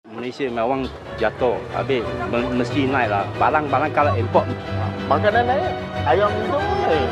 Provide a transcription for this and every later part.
Malaysia memang jatuh, habis mesti naik lah. Barang-barang kalau import. Makanan naik, ayam hidup pun naik.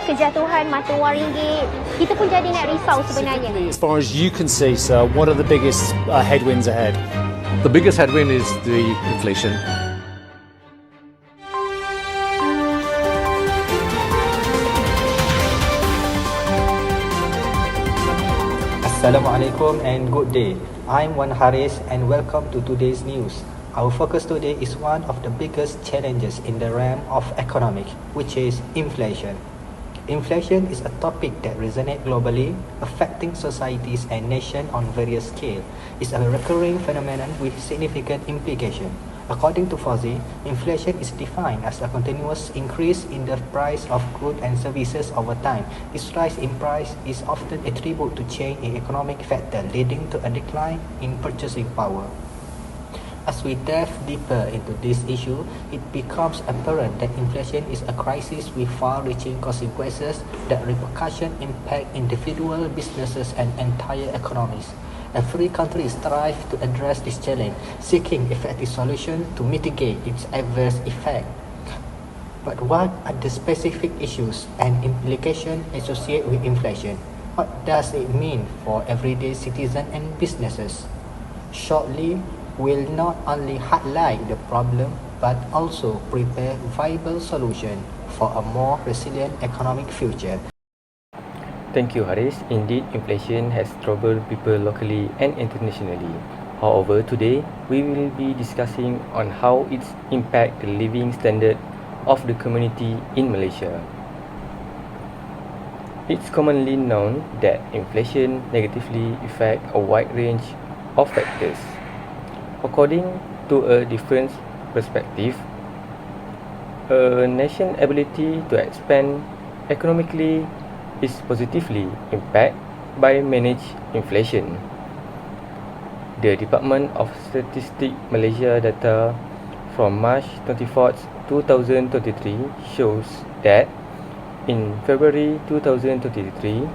Kejatuhan mata wang ringgit, kita pun jadi nak risau sebenarnya. As far as you can see, sir, what are the biggest headwinds ahead? The biggest headwind is the inflation. Assalamualaikum and good day. I'm Wan Haris and welcome to today's news. Our focus today is one of the biggest challenges in the realm of economic, which is inflation. Inflation is a topic that resonates globally, affecting societies and nations on various scales. It's a recurring phenomenon with significant implications. According to Fauzi, inflation is defined as a continuous increase in the price of goods and services over time. This rise in price is often attributed to change in economic factor, leading to a decline in purchasing power. As we delve deeper into this issue, it becomes apparent that inflation is a crisis with far-reaching consequences that repercussions impact individual businesses and entire economies. Every country strives to address this challenge, seeking effective solutions to mitigate its adverse effect. But what are the specific issues and implications associated with inflation? What does it mean for everyday citizens and businesses? Shortly, we'll not only highlight the problem but also prepare viable solutions for a more resilient economic future. Thank you, Haris. Indeed, inflation has troubled people locally and internationally. However, today we will be discussing on how it impacts the living standard of the community in Malaysia. It's commonly known that inflation negatively affects a wide range of factors. According to a different perspective, a nation's ability to expand economically is positively impacted by managed inflation. The Department of Statistics Malaysia data from March 24, 2023 shows that in February 2023,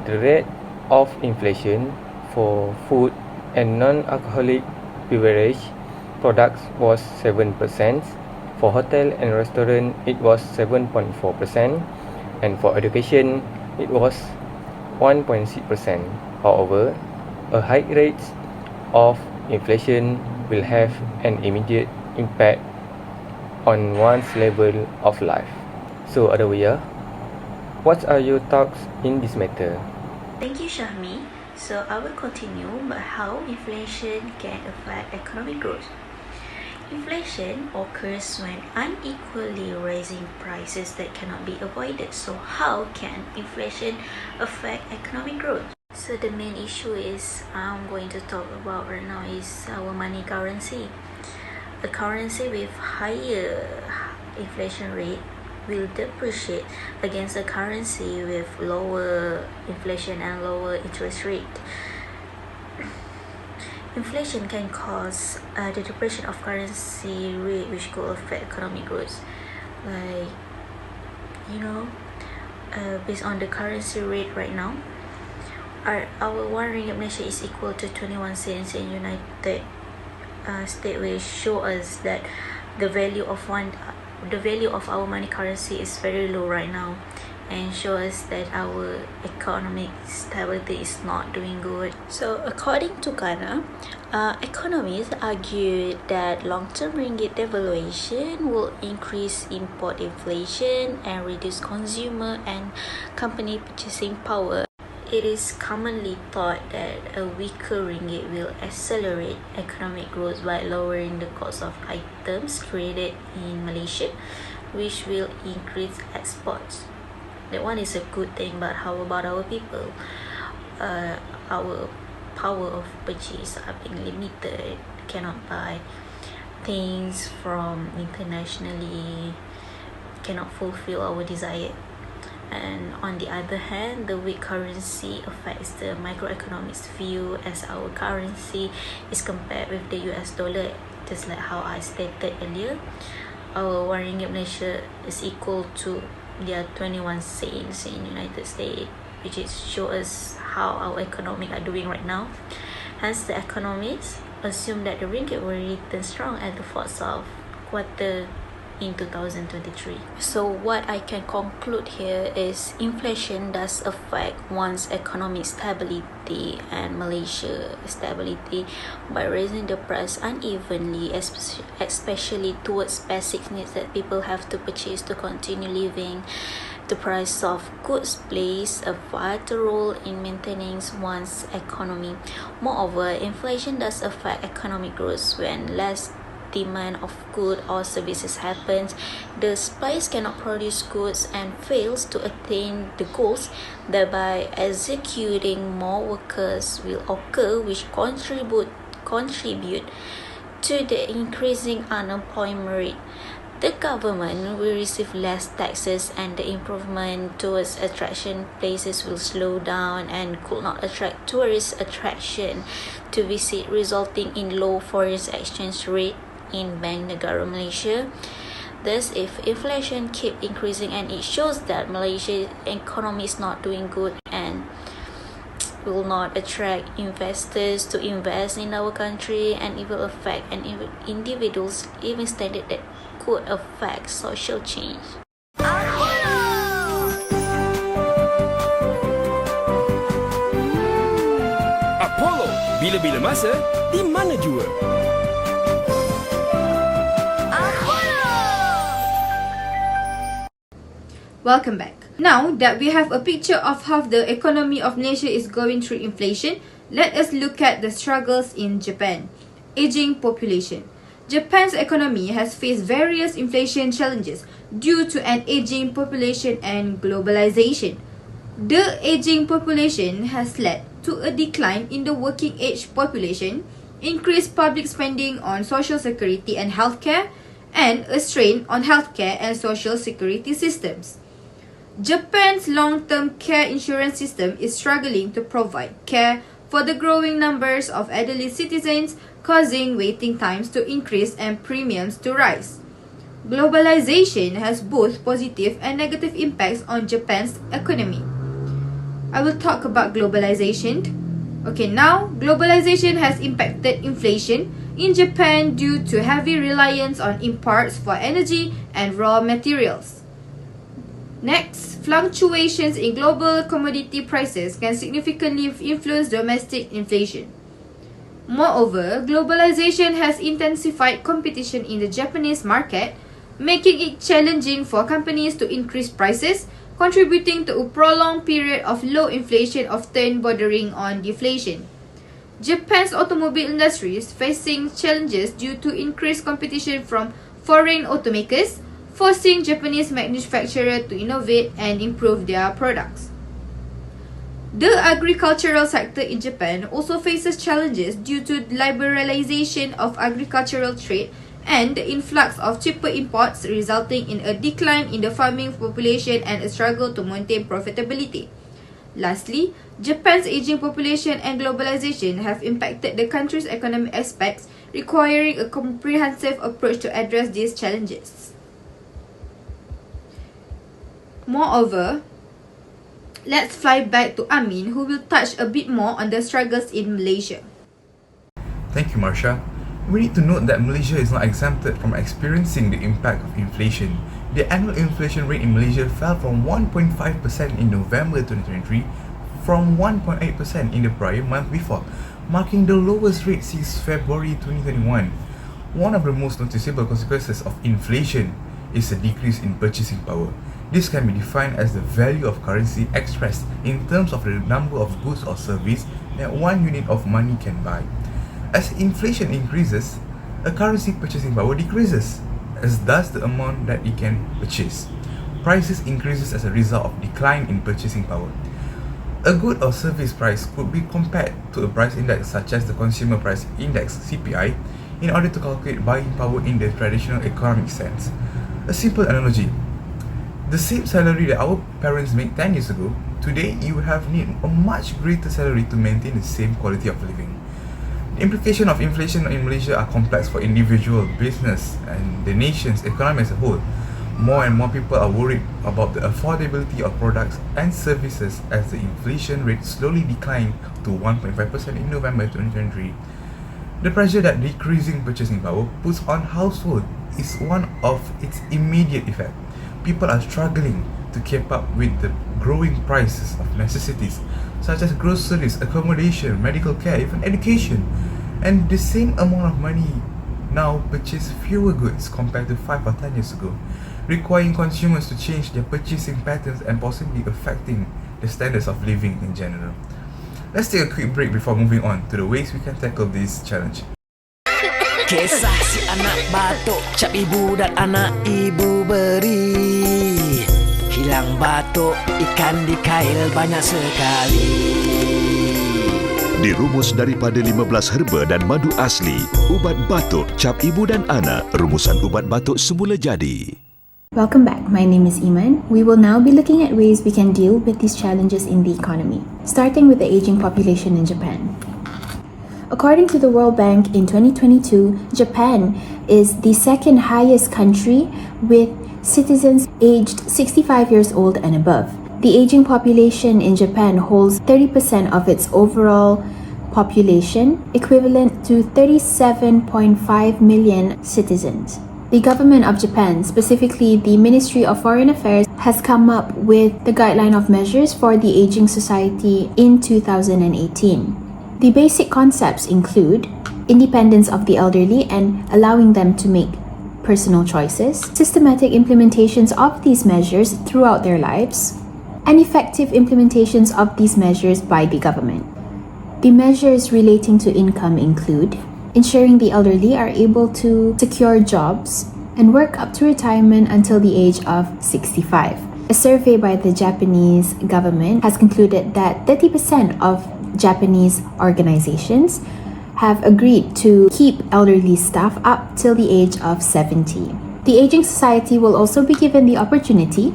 the rate of inflation for food and non-alcoholic beverage products was 7%. For hotel and restaurant, it was 7.4%. And for education, it was 1.6%. However, a high rate of inflation will have an immediate impact on one's level of life. So, Adawiyah, what are your thoughts in this matter? Thank you, Shahmi. So, I will continue about how inflation can affect economic growth. Inflation occurs when unequally rising prices that cannot be avoided. So how can inflation affect economic growth? So the main issue is I'm going to talk about right now is our money currency. A currency with higher inflation rate will depreciate against a currency with lower inflation and lower interest rate. Inflation can cause the depression of currency rate, which could affect economic growth. Like, based on the currency rate right now, our 1 ringgit Malaysia is equal to 21 cents in United States, which show us that the value of our money currency is very low right now, and show us that our economic stability is not doing good. So according to Ghana, economists argue that long-term ringgit devaluation will increase import inflation and reduce consumer and company purchasing power. It is commonly thought that a weaker ringgit will accelerate economic growth by lowering the cost of items created in Malaysia, which will increase exports. That one is a good thing, but how about our people? Our power of purchase are being limited, cannot buy things from internationally, cannot fulfill our desire. And on the other hand, the weak currency affects the microeconomics view, as our currency is compared with the US dollar. Just like how I stated earlier, our 1 ringgit Malaysia is equal to their 21 cents in United States, which is show us how our economic are doing right now. Hence, the economists assume that the ringgit will return strong at the fourth quarter in 2023. So what I can conclude here is inflation does affect one's economic stability and Malaysia stability by raising the price unevenly, especially towards basic needs that people have to purchase to continue living. The price of goods plays a vital role in maintaining one's economy. Moreover, inflation does affect economic growth. When less demand of goods or services happens, the suppliers cannot produce goods and fails to attain the goals, thereby executing more workers will occur, which contribute to the increasing unemployment rate. The government will receive less taxes and the improvement towards attraction places will slow down and could not attract tourist attraction to visit, resulting in low foreign exchange rate in Bank Negara Malaysia. Thus, if inflation keep increasing, and it shows that Malaysia's economy is not doing good and will not attract investors to invest in our country, and it will affect an individuals living standard that could affect social change. Apollo, bila-bila masa, di mana jua? Welcome back. Now that we have a picture of how the economy of Malaysia is going through inflation, let us look at the struggles in Japan. Aging population. Japan's economy has faced various inflation challenges due to an aging population and globalization. The aging population has led to a decline in the working age population, increased public spending on social security and healthcare, and a strain on healthcare and social security systems. Japan's long-term care insurance system is struggling to provide care for the growing numbers of elderly citizens, causing waiting times to increase and premiums to rise. Globalization has both positive and negative impacts on Japan's economy. I will talk about globalization. Okay, now globalization has impacted inflation in Japan due to heavy reliance on imports for energy and raw materials. Next, fluctuations in global commodity prices can significantly influence domestic inflation. Moreover, globalization has intensified competition in the Japanese market, making it challenging for companies to increase prices, contributing to a prolonged period of low inflation, often bordering on deflation. Japan's automobile industry is facing challenges due to increased competition from foreign automakers, forcing Japanese manufacturers to innovate and improve their products. The agricultural sector in Japan also faces challenges due to liberalization of agricultural trade and the influx of cheaper imports, resulting in a decline in the farming population and a struggle to maintain profitability. Lastly, Japan's aging population and globalization have impacted the country's economic aspects, requiring a comprehensive approach to address these challenges. Moreover, let's fly back to Amin, who will touch a bit more on the struggles in Malaysia. Thank you, Marsha. We need to note that Malaysia is not exempted from experiencing the impact of inflation. The annual inflation rate in Malaysia fell from 1.5% in November 2023 from 1.8% in the prior month before, marking the lowest rate since February 2021. One of the most noticeable consequences of inflation is a decrease in purchasing power. This can be defined as the value of currency expressed in terms of the number of goods or service that one unit of money can buy. As inflation increases, a currency purchasing power decreases, as does the amount that it can purchase. Prices increases as a result of decline in purchasing power. A good or service price could be compared to a price index such as the Consumer Price Index (CPI) in order to calculate buying power in the traditional economic sense. A simple analogy: the same salary that our parents made 10 years ago, today you have need a much greater salary to maintain the same quality of living. The implications of inflation in Malaysia are complex for individual, business, and the nation's economy as a whole. more and more people are worried about the affordability of products and services as the inflation rate slowly declined to 1.5% in November 2023. The pressure that decreasing purchasing power puts on households is one of its immediate effects. People are struggling to keep up with the growing prices of necessities such as groceries, accommodation, medical care, even education, and the same amount of money now purchase fewer goods compared to 5 or 10 years ago, requiring consumers to change their purchasing patterns and possibly affecting the standards of living in general. Let's take a quick break before moving on to the ways we can tackle this challenge. Kisah si anak batuk, cap ibu dan anak ibu beri. Hilang batuk, ikan di kail banyak sekali. Dirumus daripada 15 herba dan madu asli, ubat batuk, cap ibu dan anak, rumusan ubat batuk semula jadi. Welcome back. My name is Iman. We will now be looking at ways we can deal with these challenges in the economy, starting with the aging population in Japan. According to the World Bank in 2022, Japan is the second highest country with citizens aged 65 years old and above. The aging population in Japan holds 30% of its overall population, equivalent to 37.5 million citizens. The government of Japan, specifically the Ministry of Foreign Affairs, has come up with the guideline of measures for the aging society in 2018. The basic concepts include independence of the elderly and allowing them to make personal choices, systematic implementations of these measures throughout their lives, and effective implementations of these measures by the government. The measures relating to income include ensuring the elderly are able to secure jobs and work up to retirement until the age of 65. A survey by the Japanese government has concluded that 30% of Japanese organizations have agreed to keep elderly staff up till the age of 70. The aging society will also be given the opportunity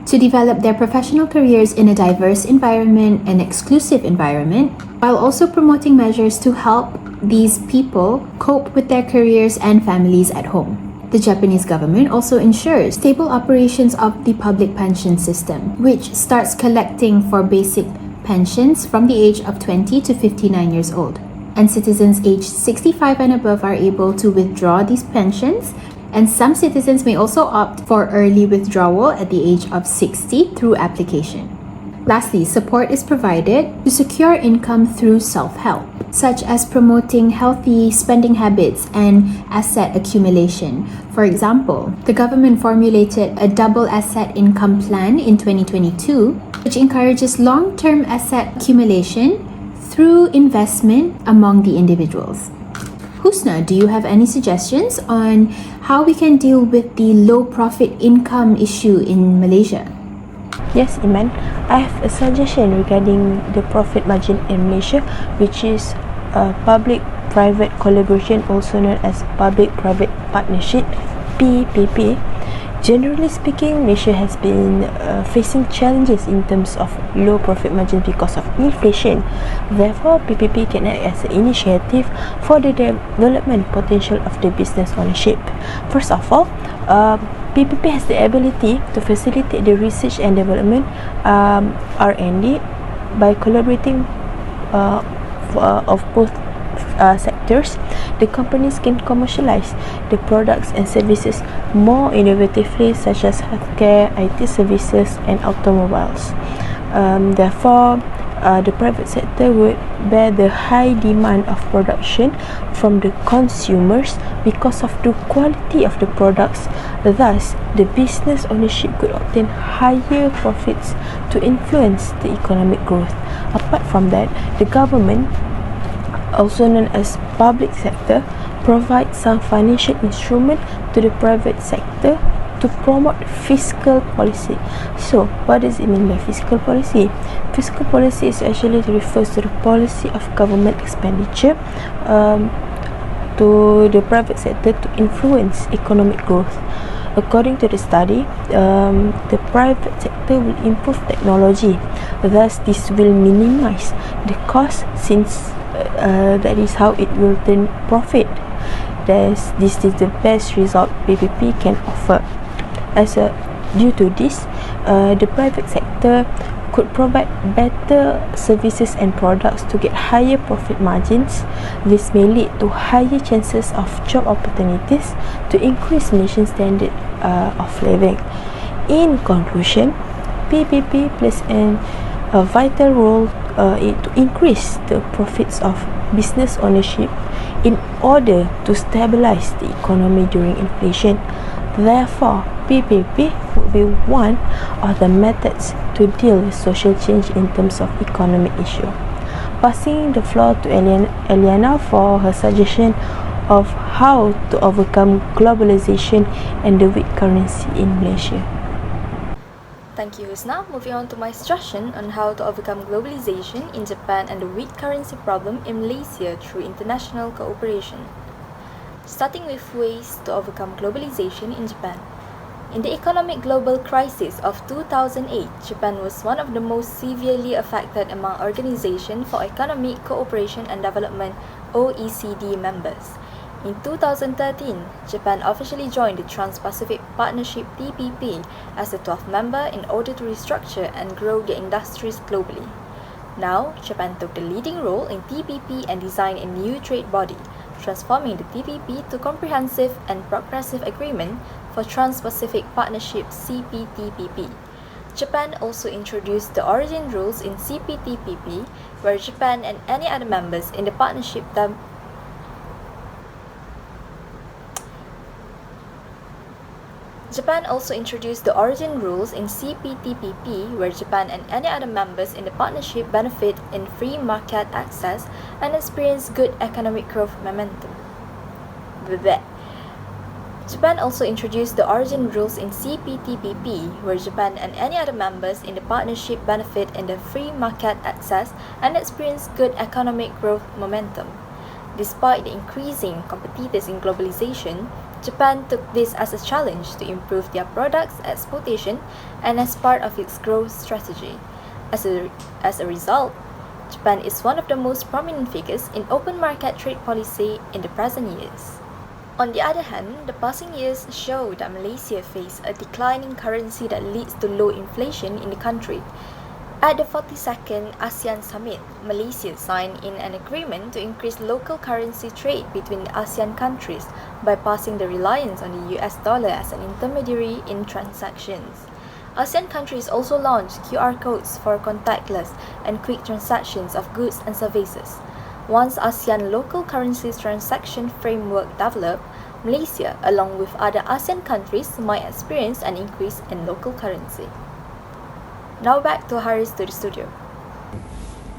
to develop their professional careers in a diverse environment and exclusive environment, while also promoting measures to help these people cope with their careers and families at home. The Japanese government also ensures stable operations of the public pension system, which starts collecting for basic pensions from the age of 20 to 59 years old. And citizens aged 65 and above are able to withdraw these pensions, and some citizens may also opt for early withdrawal at the age of 60 through application. Lastly, support is provided to secure income through self-help, such as promoting healthy spending habits and asset accumulation. For example, the government formulated a double asset income plan in 2022, which encourages long-term asset accumulation through investment among the individuals. Husna, do you have any suggestions on how we can deal with the low profit income issue in Malaysia? Yes, Iman. I have a suggestion regarding the profit margin in Malaysia, which is public-private collaboration, also known as public-private partnership, PPP. Generally speaking, Malaysia has been facing challenges in terms of low profit margin because of inflation. Therefore, PPP can act as an initiative for the development potential of the business ownership. First of all, PPP has the ability to facilitate the research and development R&D by collaborating of both sectors. The companies can commercialize the products and services more innovatively, such as healthcare, IT services, and automobiles. Therefore, the private sector would bear the high demand of production from the consumers because of the quality of the products. Thus, the business ownership could obtain higher profits to influence the economic growth. Apart from that, the government, also known as public sector, provides some financial instrument to the private sector to promote fiscal policy. So, what does it mean by fiscal policy? Fiscal policy is actually refers to the policy of government expenditure to the private sector to influence economic growth. According to the study, the private sector will improve technology. Thus, this will minimize the cost, since that is how it will turn profit. This is the best result PPP can offer. Due to this, the private sector could provide better services and products to get higher profit margins. This may lead to higher chances of job opportunities to increase Malaysian standard of living. In conclusion, PPP plays a vital role to increase the profits of business ownership in order to stabilize the economy during inflation. Therefore, PPP would be one of the methods to deal with social change in terms of economic issue. Passing the floor to Eliana for her suggestion of how to overcome globalization and the weak currency in Malaysia. Thank you, Husna. Moving on to my suggestion on how to overcome globalization in Japan and the weak currency problem in Malaysia through international cooperation. Starting with ways to overcome globalization in Japan. In the economic global crisis of 2008, Japan was one of the most severely affected among Organization for Economic Cooperation and Development (OECD) members. In 2013, Japan officially joined the Trans-Pacific Partnership (TPP) as a 12th member in order to restructure and grow their industries globally. Now, Japan took the leading role in TPP and designed a new trade body, transforming the TPP to Comprehensive and Progressive Agreement for Trans-Pacific Partnership (CPTPP). Japan also introduced the origin rules in CPTPP, where Japan and any other members in the partnership Japan also introduced the origin rules in CPTPP, where Japan and any other members in the partnership benefit in free market access and experience good economic growth momentum. Japan also introduced the origin rules in CPTPP, where Japan and any other members in the partnership benefit in the free market access and experience good economic growth momentum. Despite the increasing competitors in globalization, Japan took this as a challenge to improve their products exportation and as part of its growth strategy. As a result, Japan is one of the most prominent figures in open market trade policy in the present years. On the other hand, the passing years show that Malaysia faced a declining currency that leads to low inflation in the country. At the 42nd ASEAN Summit, Malaysia signed in an agreement to increase local currency trade between the ASEAN countries by passing the reliance on the US dollar as an intermediary in transactions. ASEAN countries also launched QR codes for contactless and quick transactions of goods and services. Once ASEAN local currencies transaction framework developed, Malaysia, along with other ASEAN countries, might experience an increase in local currency. Now back to Haris to the studio.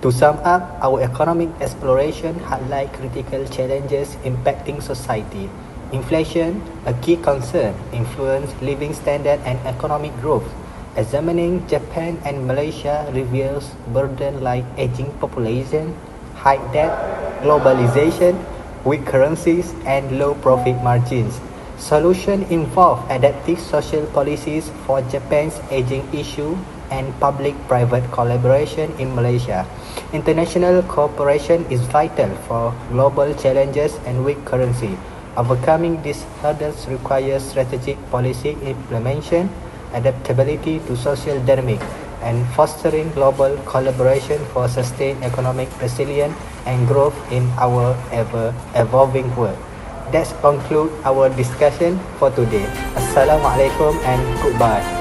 To sum up, our economic exploration highlight critical challenges impacting society. Inflation, a key concern, influence living standard and economic growth. Examining Japan and Malaysia reveals burdens like aging population, high debt, globalization, weak currencies, and low profit margins. Solutions involve adaptive social policies for Japan's aging issue and public-private collaboration in Malaysia. International cooperation is vital for global challenges and weak currency. Overcoming these hurdles requires strategic policy implementation, adaptability to social dynamics, and fostering global collaboration for sustained economic resilience and growth in our ever-evolving world. That concludes our discussion for today. Assalamualaikum and goodbye.